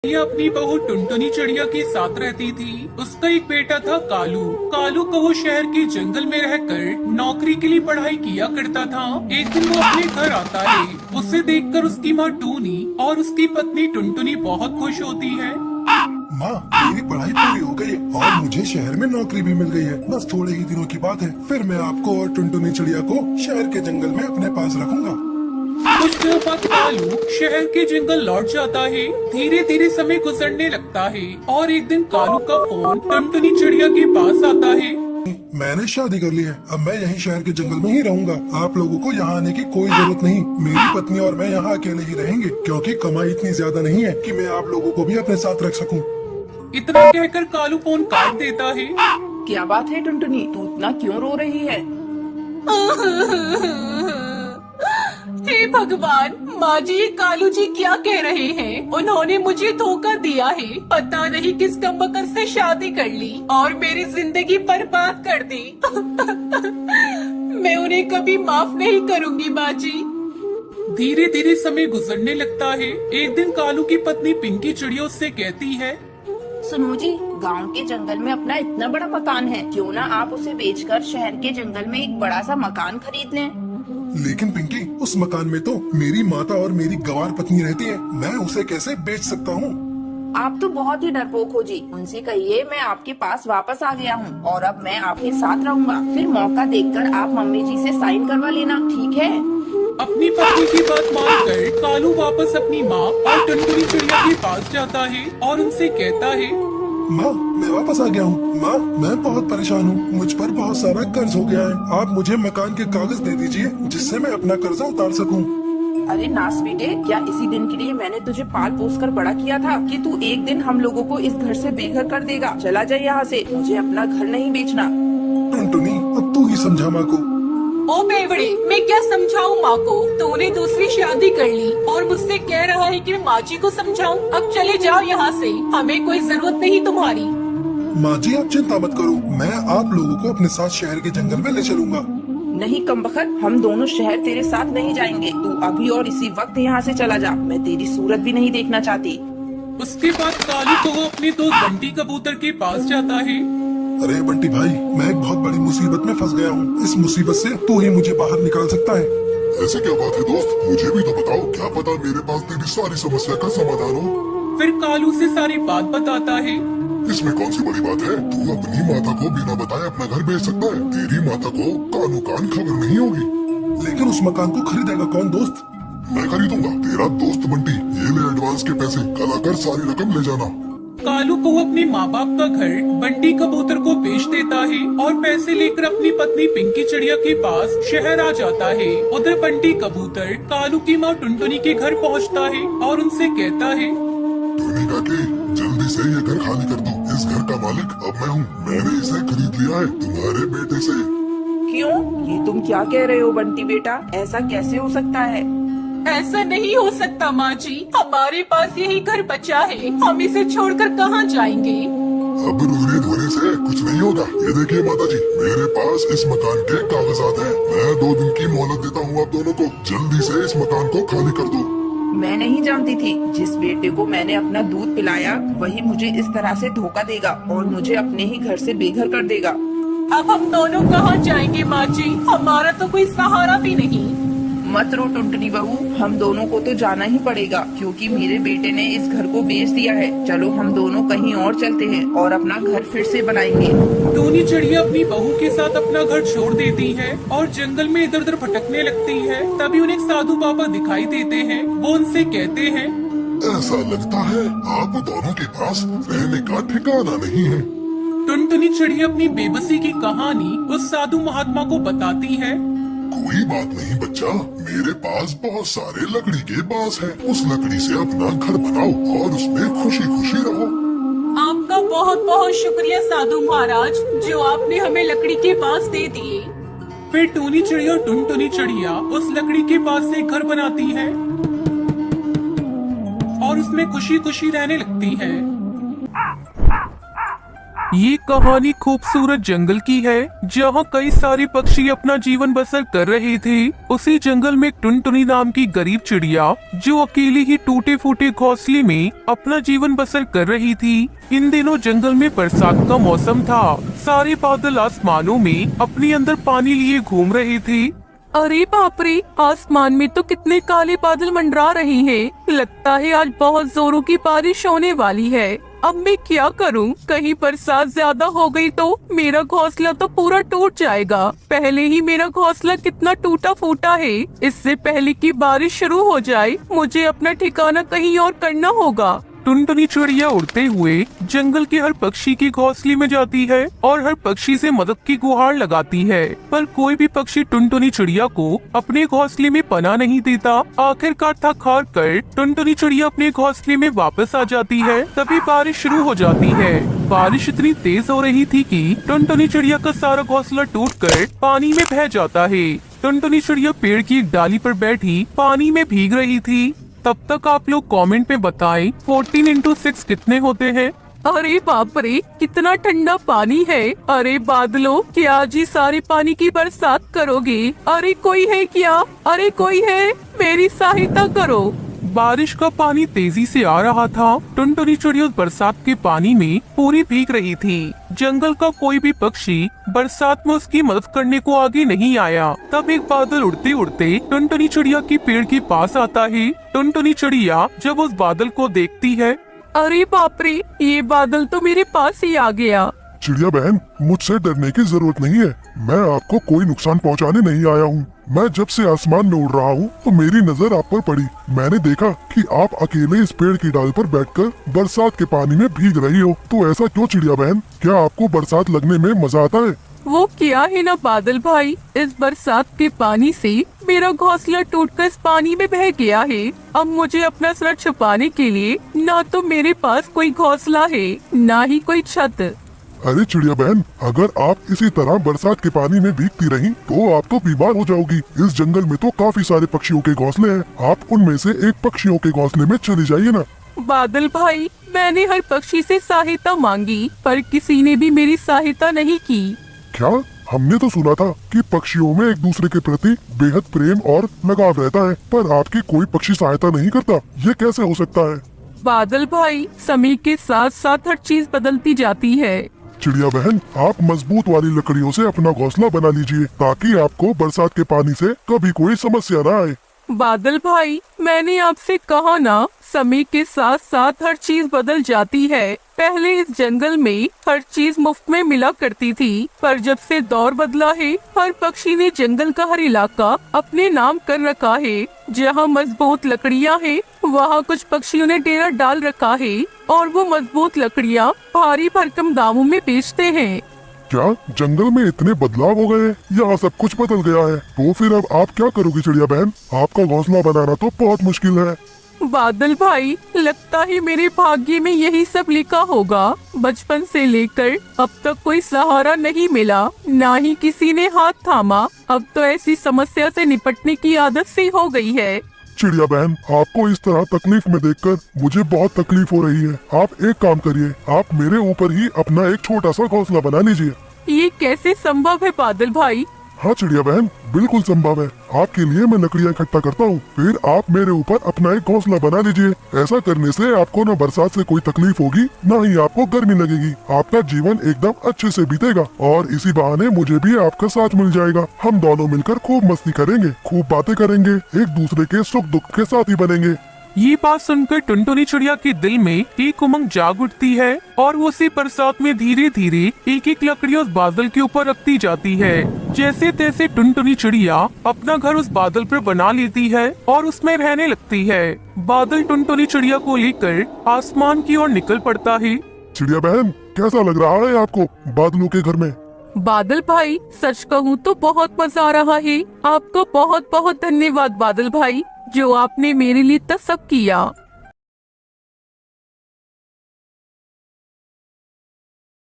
ये अपनी बहू टुनटुनी चिड़िया के साथ रहती थी। उसका एक बेटा था कालू। कालू को वो शहर के जंगल में रहकर नौकरी के लिए पढ़ाई किया करता था। एक दिन वो अपने घर आता है। उसे देखकर उसकी माँ टूनी और उसकी पत्नी टुनटुनी बहुत खुश होती है। माँ, मेरी पढ़ाई पूरी हो गई और मुझे शहर में नौकरी भी मिल गई है। बस थोड़े ही दिनों की बात है, फिर मैं आपको और टुनटुनी चिड़िया को शहर के जंगल में अपने पास रखूंगा। कुछ दिनों बाद कालू शहर के जंगल लौट जाता है। धीरे धीरे समय गुजरने लगता है और एक दिन कालू का फोन टुनटुनी चिड़िया के पास आता है। मैंने शादी कर ली है, अब मैं यहीं शहर के जंगल में ही रहूंगा। आप लोगों को यहाँ आने की कोई जरूरत नहीं। मेरी पत्नी और मैं यहाँ अकेले ही रहेंगे, क्योंकि कमाई इतनी ज्यादा नहीं है कि मैं आप लोगों को भी अपने साथ रख सकूं। इतना कहकर कालू फोन काट देता है। क्या बात है टुनटुनी, तू इतना क्यों रो रही है? हे भगवान, माँ जी ये कालू जी क्या कह रहे हैं? उन्होंने मुझे धोखा दिया है। पता नहीं किस कमबख्त से शादी कर ली और मेरी जिंदगी बर्बाद कर दी। मैं उन्हें कभी माफ नहीं करूंगी माँ जी। धीरे धीरे समय गुजरने लगता है। एक दिन कालू की पत्नी पिंकी चिड़िया उससे कहती है, सुनो जी, गांव के जंगल में अपना इतना बड़ा मकान है, क्यों ना आप उसे बेचकर शहर के जंगल में एक बड़ा सा मकान खरीद लें। लेकिन पिंकी, उस मकान में तो मेरी माता और मेरी गंवार पत्नी रहती है। मैं उसे कैसे बेच सकता हूँ? आप तो बहुत ही डरपोक हो जी। उनसे कहिए मैं आपके पास वापस आ गया हूँ और अब मैं आपके साथ रहूँगा। फिर मौका देखकर आप मम्मी जी से साइन करवा लेना, ठीक है? अपनी पत्नी की बात मानकर कालू वापस अपनी माँ और टुनटुनी चिड़िया के पास जाता है और उनसे कहता है, माँ, मैं वापस आ गया हूँ। माँ, मैं बहुत परेशान हूँ। मुझ पर बहुत सारा कर्ज हो गया है। आप मुझे मकान के कागज दे दीजिए, जिससे मैं अपना कर्जा उतार सकूँ। अरे नास बेटे, क्या इसी दिन के लिए मैंने तुझे पाल पोस कर बड़ा किया था कि तू एक दिन हम लोगों को इस घर से बेघर कर देगा? चला जाए यहाँ से, मुझे अपना घर नहीं बेचना। टुनटुनी, अब तू ही समझा माँ को। ओ बेवड़े, मैं क्या समझाऊं माँ को? तूने दूसरी शादी कर ली और मुझसे कह रहा है कि मैं माँ जी को समझाऊं। अब चले जाओ यहाँ से, हमें कोई जरूरत नहीं तुम्हारी। माँ जी, आप चिंता मत करो, मैं आप लोगों को अपने साथ शहर के जंगल में ले चलूंगा। नहीं कमबख्त, हम दोनों शहर तेरे साथ नहीं जाएंगे। तू अभी और इसी वक्त यहाँ से चला जा। मैं तेरी सूरत भी नहीं देखना चाहती। उसके बाद कालू को वो अपने दोस्त बंटी कबूतर के पास जाता है। अरे बंटी भाई, मैं एक बहुत बड़ी मुसीबत में फंस गया हूँ। इस मुसीबत से तू ही मुझे बाहर निकाल सकता है। ऐसे क्या बात है दोस्त, मुझे भी तो बताओ। क्या पता मेरे पास तेरी सारी समस्या का समाधान हो। फिर कालू से सारी बात बताता है। इसमें कौन सी बड़ी बात है? तू अपनी माता को बिना बताए अपना घर बेच सकता है। तेरी माता को कानू कान खबर नहीं होगी। लेकिन उस मकान को खरीदेगा कौन दोस्त? मैं खरीदूंगा, तेरा दोस्त बंटी। ये ले एडवांस के पैसे, कल आकर सारी रकम ले जाना। कालू को वो अपने माँ बाप का घर बंटी कबूतर को बेच देता है और पैसे लेकर अपनी पत्नी पिंकी चिड़िया के पास शहर आ जाता है। उधर बंटी कबूतर कालू की माँ टुनटुनी के घर पहुँचता है और उनसे कहता है, टूनी काकी, जल्दी से ये घर खाली कर दो। इस घर का मालिक अब मैं हूँ। मैंने इसे खरीद लिया है तुम्हारे बेटे से। क्यों? ये तुम क्या कह रहे हो बंटी बेटा? ऐसा कैसे हो सकता है? ऐसा नहीं हो सकता माँ जी, हमारे पास यही घर बचा है। हम इसे छोड़कर कहाँ जाएंगे? अब रोने धोने से कुछ नहीं होगा। ये देखिए माता जी, मेरे पास इस मकान के कागजात हैं। मैं 2 दिन की मोहलत देता हूँ आप दोनों को। जल्दी से इस मकान को खाली कर दो। मैं नहीं जानती थी, जिस बेटे को मैंने अपना दूध पिलाया वही मुझे इस तरह से धोखा देगा और मुझे अपने ही घर से बेघर कर देगा। अब हम दोनों कहाँ जाएंगे माँ जी? हमारा तो कोई सहारा भी नहीं। मत रो टुनटुनी बहू, हम दोनों को तो जाना ही पड़ेगा, क्योंकि मेरे बेटे ने इस घर को बेच दिया है। चलो हम दोनों कहीं और चलते हैं और अपना घर फिर से बनाएंगे। टूनी चिड़िया अपनी बहू के साथ अपना घर छोड़ देती है और जंगल में इधर उधर भटकने लगती है। तभी उन्हें एक साधु बाबा दिखाई देते हैं। वो उनसे कहते हैं, ऐसा लगता है आप दोनों के पास रहने का ठिकाना नहीं है। टुनटुनी चिड़िया अपनी बेबसी की कहानी उस साधु महात्मा को बताती है। कोई बात नहीं बच्चा, मेरे पास बहुत सारे लकड़ी के बांस हैं। उस लकड़ी से अपना घर बनाओ और उसमें खुशी खुशी रहो। आपका बहुत बहुत शुक्रिया साधु महाराज, जो आपने हमें लकड़ी के बांस दे दिए। फिर टूनी चिड़िया और टुनटुनी चिड़िया उस लकड़ी के पास से घर बनाती है और उसमें खुशी खुशी रहने लगती है। ये कहानी खूबसूरत जंगल की है जहाँ कई सारे पक्षी अपना जीवन बसर कर रहे थे। उसी जंगल में एक टुनटुनी नाम की गरीब चिड़िया जो अकेले ही टूटे फूटे घोंसले में अपना जीवन बसर कर रही थी। इन दिनों जंगल में बरसात का मौसम था। सारे बादल आसमानों में अपने अंदर पानी लिए घूम रहे थे। अरे बाप रे, आसमान में तो कितने काले बादल मंडरा रहे हैं। लगता है आज बहुत जोरों की बारिश होने वाली है। अब मैं क्या करूं? कहीं बरसात ज्यादा हो गई तो मेरा घोंसला तो पूरा टूट जाएगा। पहले ही मेरा घोंसला कितना टूटा फूटा है। इससे पहले कि बारिश शुरू हो जाए मुझे अपना ठिकाना कहीं और करना होगा। टुनटुनी चिड़िया उड़ते हुए जंगल के हर पक्षी के घोंसले में जाती है और हर पक्षी से मदद की गुहार लगाती है, पर कोई भी पक्षी टुनटुनी चिड़िया को अपने घोंसले में पनाह नहीं देता। आखिरकार थक हार कर टुनटुनी चिड़िया अपने घोंसले में वापस आ जाती है। तभी बारिश शुरू हो जाती है। बारिश इतनी तेज हो रही थी कि टुनटुनी चिड़िया का सारा घोंसला टूटकर पानी में बह जाता है। टुनटुनी चिड़िया पेड़ की एक डाली पर बैठी पानी में भीग रही थी। तब तक आप लोग कमेंट में बताएं 14 into 6 कितने होते हैं। अरे बाप रे, कितना ठंडा पानी है। अरे बादलों, क्या आज ही सारे पानी की बरसात करोगे? अरे कोई है क्या? अरे कोई है? मेरी सहायता करो। बारिश का पानी तेजी से आ रहा था। टुनटुनी चिड़िया उस बरसात के पानी में पूरी भीग रही थी। जंगल का कोई भी पक्षी बरसात में उसकी मदद करने को आगे नहीं आया। तब एक बादल उड़ते उड़ते टुनटुनी चिड़िया की पेड़ के पास आता है। टुनटुनी चिड़िया जब उस बादल को देखती है, अरे बाप रे, ये बादल तो मेरे पास ही आ गया। चिड़िया बहन, मुझसे डरने की जरूरत नहीं है। मैं आपको कोई नुकसान पहुंचाने नहीं आया हूँ। मैं जब से आसमान में उड़ रहा हूँ तो मेरी नजर आप पर पड़ी। मैंने देखा कि आप अकेले इस पेड़ की डाल पर बैठकर बरसात के पानी में भीग रही हो। तो ऐसा क्यों चिड़िया बहन? क्या आपको बरसात लगने में मजा आता है? वो क्या है ना बादल भाई, इस बरसात के पानी से मेरा घोंसला टूटकर इस पानी में बह गया है। अब मुझे अपना सर छुपाने के लिए ना तो मेरे पास कोई घोंसला है, ना ही कोई छत। अरे चिड़िया बहन, अगर आप इसी तरह बरसात के पानी में भीगती रहीं तो आप तो बीमार हो जाओगी। इस जंगल में तो काफी सारे पक्षियों के घोंसले हैं। आप उनमें से एक पक्षियों के घोंसले में चली जाइए ना। बादल भाई, मैंने हर पक्षी से सहायता मांगी पर किसी ने भी मेरी सहायता नहीं की। क्या? हमने तो सुना था कि पक्षियों में एक दूसरे के प्रति बेहद प्रेम और लगाव रहता है, पर आपकी कोई पक्षी सहायता नहीं करता। ये कैसे हो सकता है? बादल भाई, समय के साथ साथ हर चीज बदलती जाती है। चिड़िया बहन, आप मजबूत वाली लकड़ियों से अपना घोंसला बना लीजिए ताकि आपको बरसात के पानी से कभी कोई समस्या न आए। बादल भाई, मैंने आपसे कहा ना, समय के साथ साथ हर चीज बदल जाती है। पहले इस जंगल में हर चीज मुफ्त में मिला करती थी, पर जब से दौर बदला है, हर पक्षी ने जंगल का हर इलाका अपने नाम कर रखा है। जहाँ मजबूत लकड़ियाँ हैं, वहाँ कुछ पक्षियों ने डेरा डाल रखा है और वो मजबूत लकड़ियाँ भारी भरकम दामों में बेचते हैं। क्या जंगल में इतने बदलाव हो गए? यहाँ सब कुछ बदल गया है। तो फिर अब आप क्या करोगी चिड़िया बहन? आपका घोंसला बनाना तो बहुत मुश्किल है। बादल भाई, लगता है मेरे भाग्य में यही सब लिखा होगा। बचपन से लेकर अब तक कोई सहारा नहीं मिला, ना ही किसी ने हाथ थामा। अब तो ऐसी समस्या से निपटने की आदत सी हो गई है। चिड़िया बहन, आपको इस तरह तकलीफ में देखकर मुझे बहुत तकलीफ हो रही है। आप एक काम करिए, आप मेरे ऊपर ही अपना एक छोटा सा घोंसला बना लीजिए। ये कैसे संभव है बादल भाई? हाँ चिड़िया बहन, बिल्कुल संभव है। आपके लिए मैं लकड़ियाँ इकट्ठा करता हूँ, फिर आप मेरे ऊपर अपना एक घोंसला बना लीजिए। ऐसा करने से आपको न बरसात से कोई तकलीफ होगी, न ही आपको गर्मी लगेगी। आपका जीवन एकदम अच्छे से बीतेगा और इसी बहाने मुझे भी आपका साथ मिल जाएगा। हम दोनों मिलकर खूब मस्ती करेंगे, खूब बातें करेंगे, एक दूसरे के सुख दुख के साथी बनेंगे। ये बात सुनकर टुनटुनी चिड़िया के दिल में एक उमंग जाग उठती है और वो उसी बरसात में धीरे धीरे एक एक लकड़ी उस बादल के ऊपर रखती जाती है। जैसे तैसे टुनटुनी चिड़िया अपना घर उस बादल पर बना लेती है और उसमें रहने लगती है। बादल टुनटुनी चिड़िया को लेकर आसमान की ओर निकल पड़ता है। चिड़िया बहन, कैसा लग रहा है आपको बादलों के घर में? बादल भाई, सच कहूँ तो बहुत मजा आ रहा है। आपका बहुत बहुत धन्यवाद बादल भाई, जो आपने मेरे लिए इतना सब किया।